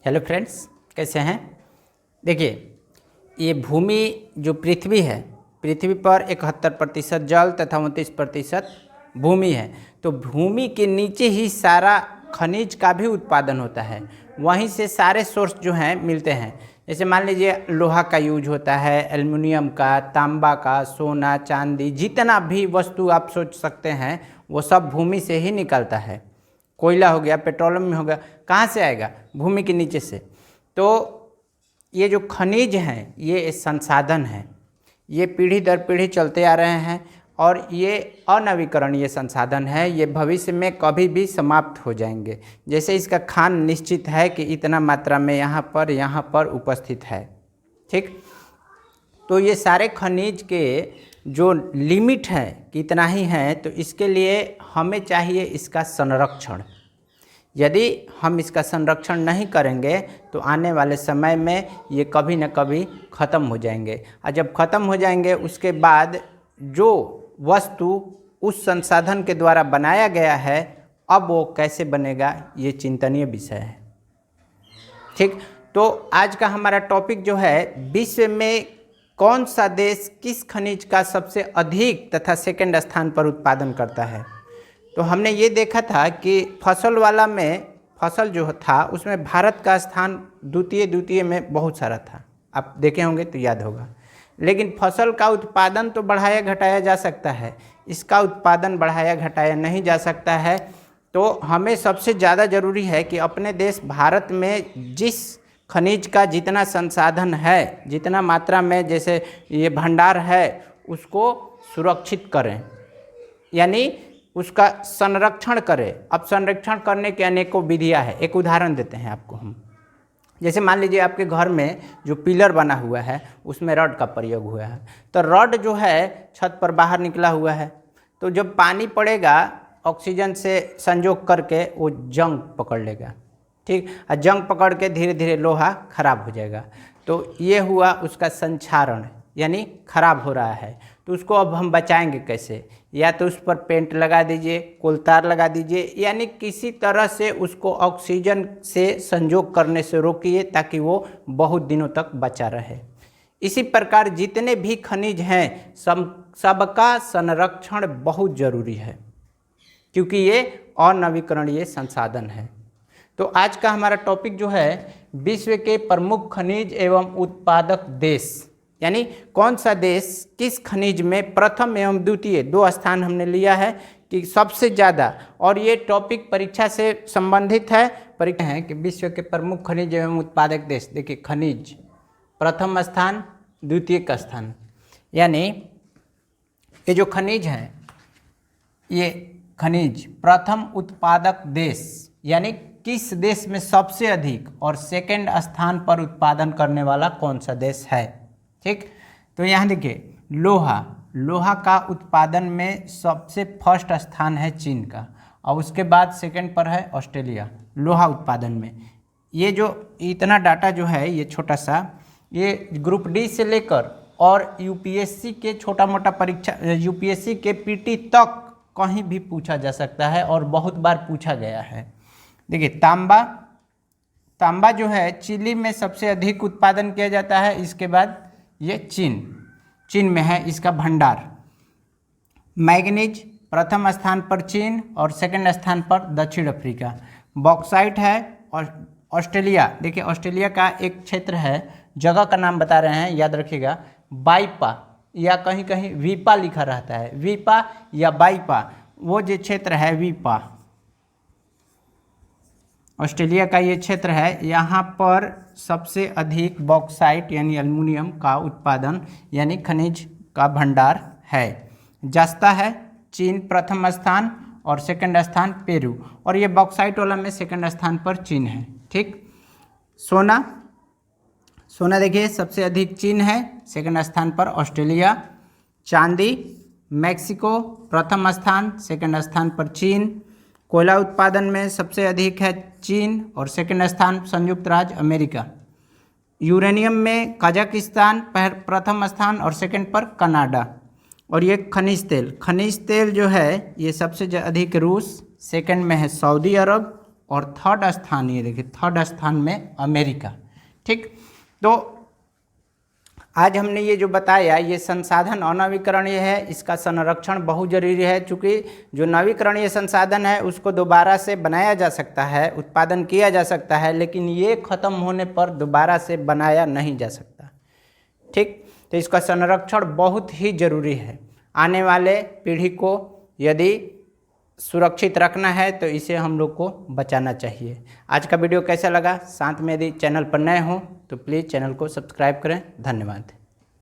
Hello friends, कैसे हैं। देखिए, ये भूमि जो पृथ्वी है, पृथ्वी पर 71% जल तथा 29% भूमि है। तो भूमि के नीचे ही सारा खनिज का भी उत्पादन होता है, वहीं से सारे सोर्स जो हैं मिलते हैं। जैसे मान लीजिए लोहा का यूज होता है, एल्युमिनियम का, तांबा का, सोना, चांदी, जितना भी वस्तु आप सोच सकते हैं वो सब भूमि से ही निकलता है। कोयला हो गया, पेट्रोलियम हो गया, कहाँ से आएगा? भूमि के नीचे से। तो ये जो खनिज हैं ये संसाधन हैं, ये पीढ़ी दर पीढ़ी चलते आ रहे हैं और ये अनवीकरणीय संसाधन है। ये भविष्य में कभी भी समाप्त हो जाएंगे। जैसे इसका खान निश्चित है कि इतना मात्रा में यहाँ पर उपस्थित है, ठीक। तो ये सारे खनिज के जो लिमिट है कितना ही है, तो इसके लिए हमें चाहिए इसका संरक्षण। यदि हम इसका संरक्षण नहीं करेंगे तो आने वाले समय में ये कभी न कभी ख़त्म हो जाएंगे। और जब ख़त्म हो जाएंगे उसके बाद जो वस्तु उस संसाधन के द्वारा बनाया गया है, अब वो कैसे बनेगा, ये चिंतनीय विषय है, ठीक। तो आज का हमारा टॉपिक जो है, विश्व में कौन सा देश किस खनिज का सबसे अधिक तथा सेकंड स्थान पर उत्पादन करता है। तो हमने ये देखा था कि फसल वाला में, फसल जो था उसमें भारत का स्थान द्वितीय में बहुत सारा था, आप देखे होंगे तो याद होगा। लेकिन फसल का उत्पादन तो बढ़ाया घटाया जा सकता है, इसका उत्पादन बढ़ाया घटाया नहीं जा सकता है। तो हमें सबसे ज़्यादा ज़रूरी है कि अपने देश भारत में जिस खनिज का जितना संसाधन है, जितना मात्रा में जैसे ये भंडार है, उसको सुरक्षित करें, यानी उसका संरक्षण करें। अब संरक्षण करने के अनेकों विधियां हैं। एक उदाहरण देते हैं आपको हम। जैसे मान लीजिए आपके घर में जो पिलर बना हुआ है उसमें रड का प्रयोग हुआ है, तो रड जो है छत पर बाहर निकला हुआ है, तो जब पानी पड़ेगा ऑक्सीजन से संयोग करके वो जंग पकड़ लेगा, ठीक। और जंग पकड़ के धीरे धीरे लोहा खराब हो जाएगा। तो ये हुआ उसका संक्षारण, यानी खराब हो रहा है। तो उसको अब हम बचाएंगे कैसे? या तो उस पर पेंट लगा दीजिए, कोलतार लगा दीजिए, यानी किसी तरह से उसको ऑक्सीजन से संयोग करने से रोकिए ताकि वो बहुत दिनों तक बचा रहे। इसी प्रकार जितने भी खनिज हैं सबका संरक्षण बहुत ज़रूरी है, क्योंकि ये अनवीकरणीय संसाधन है। तो आज का हमारा टॉपिक जो है, विश्व के प्रमुख खनिज एवं उत्पादक देश, यानी कौन सा देश किस खनिज में प्रथम एवं द्वितीय, दो स्थान हमने लिया है कि सबसे ज़्यादा। और ये टॉपिक परीक्षा से संबंधित है। परीक्षा है कि विश्व के प्रमुख खनिज एवं उत्पादक देश। देखिए, खनिज प्रथम स्थान, द्वितीय का स्थान, यानी ये जो खनिज हैं, ये खनिज प्रथम उत्पादक देश, यानी किस देश में सबसे अधिक और सेकंड स्थान पर उत्पादन करने वाला कौन सा देश है, ठीक। तो यहाँ देखिए, लोहा का उत्पादन में सबसे फर्स्ट स्थान है चीन का, और उसके बाद सेकंड पर है ऑस्ट्रेलिया लोहा उत्पादन में। ये जो इतना डाटा जो है, ये छोटा सा, ये ग्रुप डी से लेकर और यूपीएससी के छोटा मोटा परीक्षा, यूपीएससी के पीटी तक कहीं भी पूछा जा सकता है और बहुत बार पूछा गया है। देखिए, तांबा जो है चिली में सबसे अधिक उत्पादन किया जाता है। इसके बाद ये चीन में है इसका भंडार। मैग्नीज प्रथम स्थान पर चीन और सेकंड स्थान पर दक्षिण अफ्रीका। बॉक्साइट है और ऑस्ट्रेलिया। देखिए, ऑस्ट्रेलिया का एक क्षेत्र है, जगह का नाम बता रहे हैं, याद रखिएगा, बाइपा या कहीं कहीं वीपा लिखा रहता है, वीपा या बाइपा, वो जो क्षेत्र है वीपा, ऑस्ट्रेलिया का ये क्षेत्र है। यहाँ पर सबसे अधिक बॉक्साइट यानी एल्युमिनियम का उत्पादन, यानी खनिज का भंडार है। जस्ता है चीन प्रथम स्थान और सेकंड स्थान पेरू, और ये बॉक्साइट वाला में सेकंड स्थान पर चीन है, ठीक। सोना देखिए सबसे अधिक चीन है, सेकंड स्थान पर ऑस्ट्रेलिया। चांदी मैक्सिको प्रथम स्थान, सेकंड स्थान पर चीन। कोयला उत्पादन में सबसे अधिक है चीन और सेकंड स्थान संयुक्त राज्य अमेरिका। यूरेनियम में कजाकिस्तान प्रथम स्थान और सेकंड पर कनाडा। और ये खनिज तेल जो है, ये सबसे अधिक रूस, सेकंड में है सऊदी अरब और थर्ड स्थान, ये देखिए थर्ड स्थान में अमेरिका। ठीक, तो आज हमने ये जो बताया, ये संसाधन अनवीकरणीय है, इसका संरक्षण बहुत जरूरी है। चूँकि जो नवीकरणीय संसाधन है उसको दोबारा से बनाया जा सकता है, उत्पादन किया जा सकता है, लेकिन ये खत्म होने पर दोबारा से बनाया नहीं जा सकता। ठीक, तो इसका संरक्षण बहुत ही जरूरी है। आने वाले पीढ़ी को यदि सुरक्षित रखना है तो इसे हम लोग को बचाना चाहिए। आज का वीडियो कैसा लगा? साथ में यदि चैनल पर नए हो तो प्लीज़ चैनल को सब्सक्राइब करें। धन्यवाद।